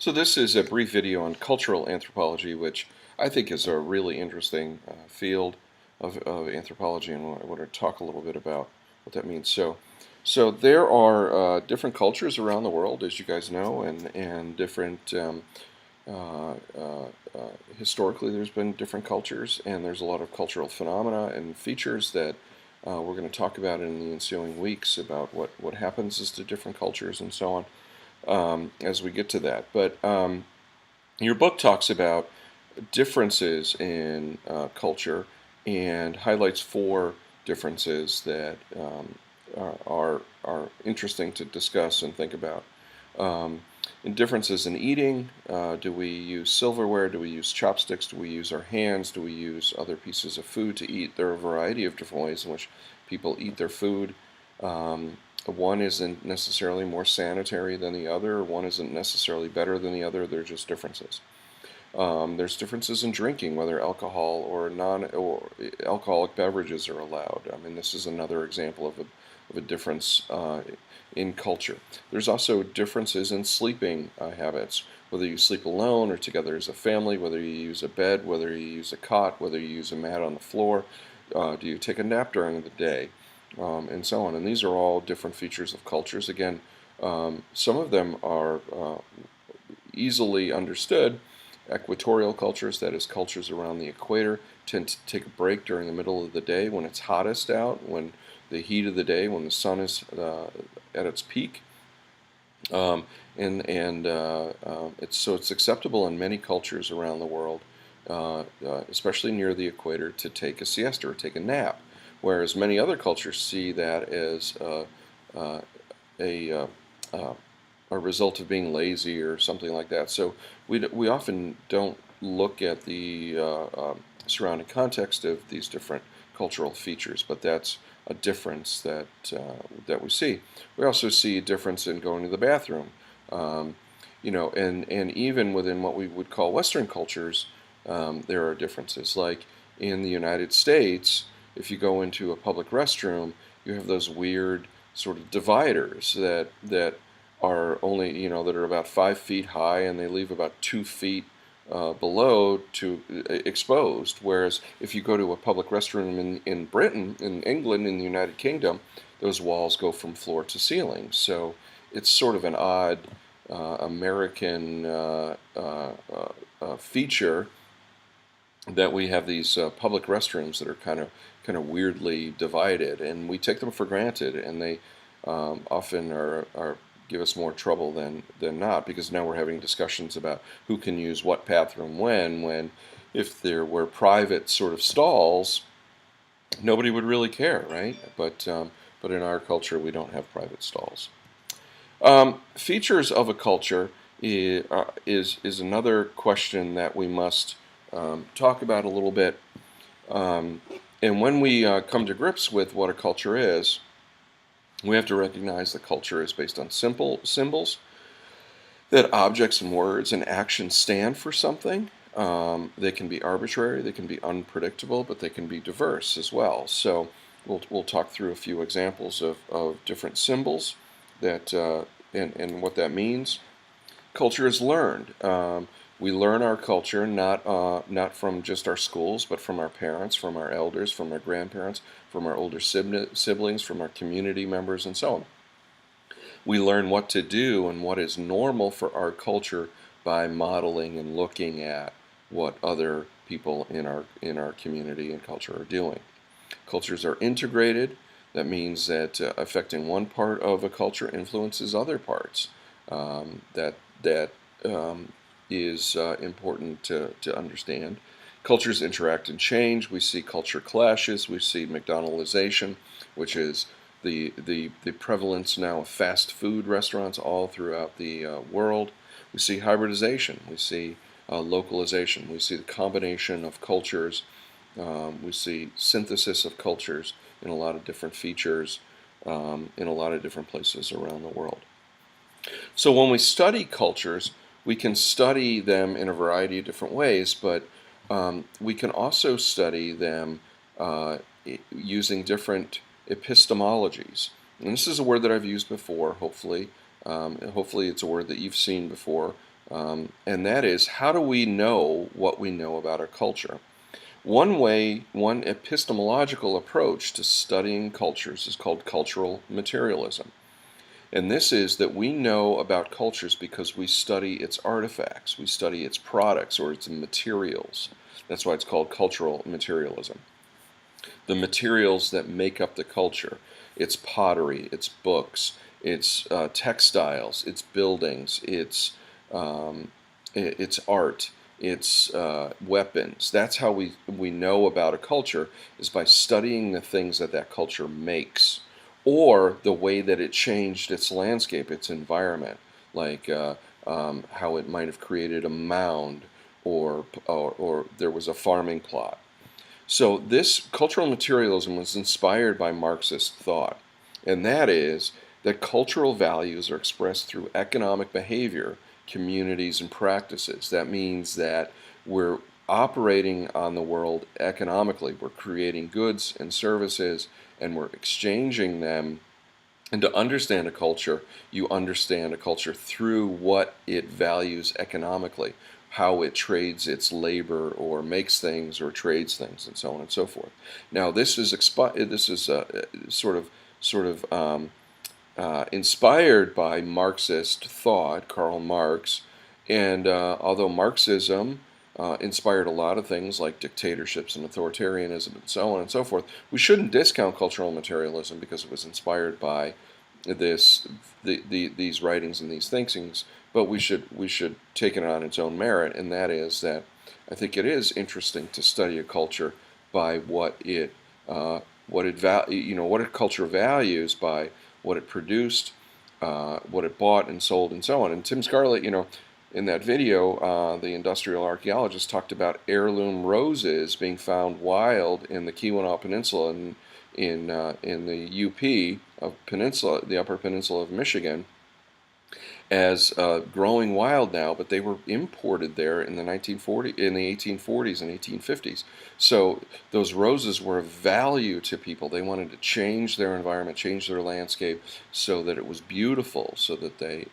So this is a brief video on cultural anthropology, which I think is a really interesting field of anthropology, and I want to talk a little bit about what that means. So there are different cultures around the world, as you guys know, and different uh, uh, historically there's been different cultures, and there's a lot of cultural phenomena and features that we're going to talk about in the ensuing weeks about what happens as to different cultures and so on as we get to that. But your book talks about differences in culture and highlights four differences that are interesting to discuss and think about. Um, and differences in eating. Do we use silverware? Do we use chopsticks? Do we use our hands? Do we use other pieces of food to eat? There are a variety of different ways in which people eat their food. One isn't necessarily more sanitary than the other. One isn't necessarily better than the other. They're just differences. There's differences in drinking, whether alcohol or non-alcoholic beverages are allowed. I mean, this is another example of a difference in culture. There's also differences in sleeping habits, whether you sleep alone or together as a family, whether you use a bed, whether you use a cot, whether you use a mat on the floor, do you take a nap during the day, and so on. And these are all different features of cultures. Again, some of them are easily understood. Equatorial cultures, that is, cultures around the equator, tend to take a break during the middle of the day when it's hottest out, when the heat of the day, when the sun is at its peak. It's acceptable in many cultures around the world, especially near the equator, to take a siesta or take a nap, whereas many other cultures see that as uh, a a result of being lazy or something like that. So we often don't look at the surrounding context of these different cultural features, but that's a difference that we see. We also see a difference in going to the bathroom, um, and even within what we would call Western cultures, there are differences. Like in the United States, if you go into a public restroom, you have those weird sort of dividers that are only that are about 5 feet high, and they leave about 2 feet below to exposed. Whereas if you go to a public restroom in Britain, in England, in the United Kingdom, those walls go from floor to ceiling. So it's sort of an odd American feature that we have these public restrooms that are kind of weirdly divided, and we take them for granted, and they often are give us more trouble than not, because now we're having discussions about who can use what bathroom when if there were private sort of stalls, nobody would really care, right? But in our culture, we don't have private stalls. Features of a culture is another question that we must talk about a little bit. And when we come to grips with what a culture is, we have to recognize that culture is based on simple symbols, that objects and words and actions stand for something. They can be arbitrary, they can be unpredictable, but they can be diverse as well. So we'll talk through a few examples of different symbols that and what that means. Culture is learned. We learn our culture not from just our schools, but from our parents, from our elders, from our grandparents, from our older siblings, from our community members, and so on. We learn what to do and what is normal for our culture by modeling and looking at what other people in our community and culture are doing. Cultures are integrated. That means that affecting one part of a culture influences other parts. That is important to understand. Cultures interact and change. We see culture clashes. We see McDonaldization, which is the prevalence now of fast food restaurants all throughout the world. We see hybridization. We see localization. We see the combination of cultures. We see synthesis of cultures in a lot of different features in a lot of different places around the world. So when we study cultures, we can study them in a variety of different ways, but we can also study them using different epistemologies. And this is a word that I've used before, hopefully. Hopefully it's a word that you've seen before and that is, how do we know what we know about our culture? One epistemological approach to studying cultures is called cultural materialism. And this is that we know about cultures because we study its artifacts, we study its products or its materials. That's why it's called cultural materialism. The materials that make up the culture, its pottery, its books, its textiles, its buildings, its art, its weapons. That's how we know about a culture, is by studying the things that that culture makes, or the way that it changed its landscape, its environment, like how it might have created a mound, or there was a farming plot. So this cultural materialism was inspired by Marxist thought, and that is that cultural values are expressed through economic behavior, communities, and practices. That means that we're operating on the world economically. We're creating goods and services, and we're exchanging them. And to understand a culture, you understand a culture through what it values economically, how it trades its labor or makes things or trades things, and so on and so forth. Now, this is inspired by Marxist thought, Karl Marx, and although Marxism inspired a lot of things like dictatorships and authoritarianism and so on and so forth, we shouldn't discount cultural materialism because it was inspired by these writings and these thinkings, but we should take it on its own merit, and that is that I think it is interesting to study a culture by what a culture values by what it produced, what it bought and sold, and so on. And Tim Scarlett, in that video, the industrial archaeologist talked about heirloom roses being found wild in the Keweenaw Peninsula in the UP of Peninsula, the Upper Peninsula of Michigan, as growing wild now, but they were imported there in the 1840s and 1850s. So those roses were of value to people. They wanted to change their environment, change their landscape, so that it was beautiful, so that they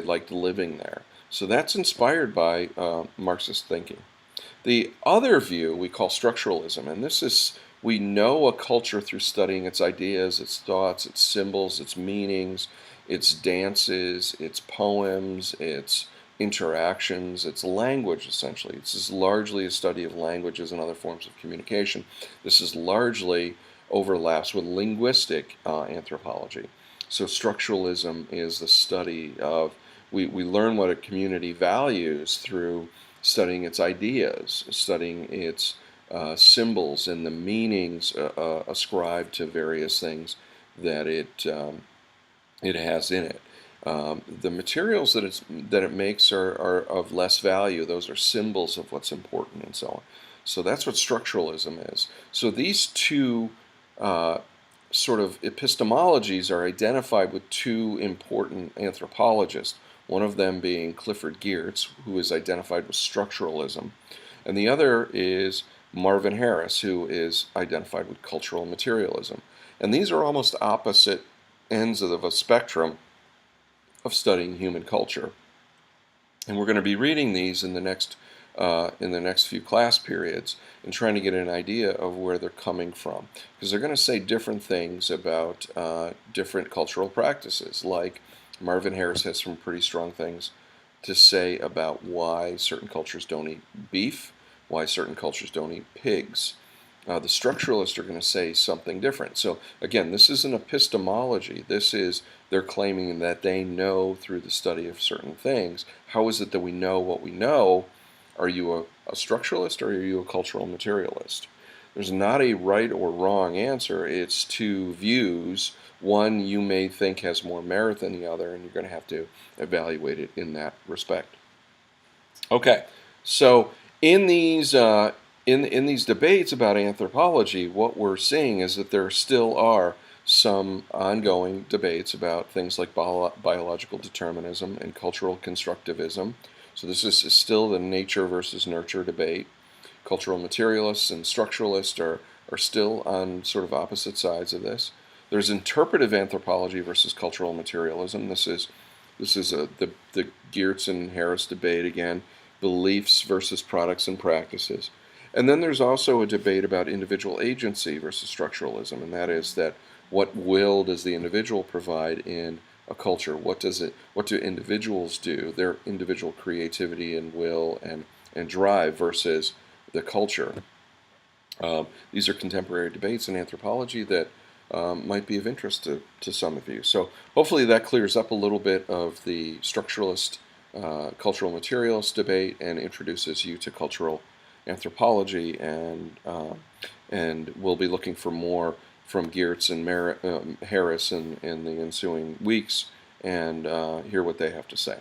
liked living there. So that's inspired by Marxist thinking. The other view we call structuralism, and this is, we know a culture through studying its ideas, its thoughts, its symbols, its meanings, its dances, its poems, its interactions, its language, essentially. This is largely a study of languages and other forms of communication. This is largely overlaps with linguistic anthropology. So structuralism is the study of, we learn what a community values through studying its ideas, studying its symbols and the meanings ascribed to various things that it has in it. The materials that it makes are of less value. Those are symbols of what's important and so on. So that's what structuralism is. So these two sort of epistemologies are identified with two important anthropologists, one of them being Clifford Geertz, who is identified with structuralism, and the other is Marvin Harris, who is identified with cultural materialism. And these are almost opposite ends of a spectrum of studying human culture. And we're going to be reading these in the next few class periods and trying to get an idea of where they're coming from, because they're going to say different things about different cultural practices. Like Marvin Harris has some pretty strong things to say about why certain cultures don't eat beef, why certain cultures don't eat pigs. The structuralists are going to say something different. So again, this is an epistemology. They're claiming that they know through the study of certain things. How is it that we know what we know? Are you a structuralist or are you a cultural materialist? There's not a right or wrong answer. It's two views. One you may think has more merit than the other, and you're going to have to evaluate it in that respect. Okay, so in these debates about anthropology, what we're seeing is that there still are some ongoing debates about things like biological determinism and cultural constructivism. So this is still the nature versus nurture debate. Cultural materialists and structuralists are still on sort of opposite sides of this. There's interpretive anthropology versus cultural materialism. This is This is the Geertz and Harris debate again, beliefs versus products and practices. And then there's also a debate about individual agency versus structuralism, and that is that what will does the individual provide in a culture? What do individuals do? Their individual creativity and will and drive versus the culture. These are contemporary debates in anthropology that might be of interest to some of you. So hopefully that clears up a little bit of the structuralist, cultural materialist debate and introduces you to cultural anthropology, and we'll be looking for more from Geertz and Harris in the ensuing weeks and hear what they have to say.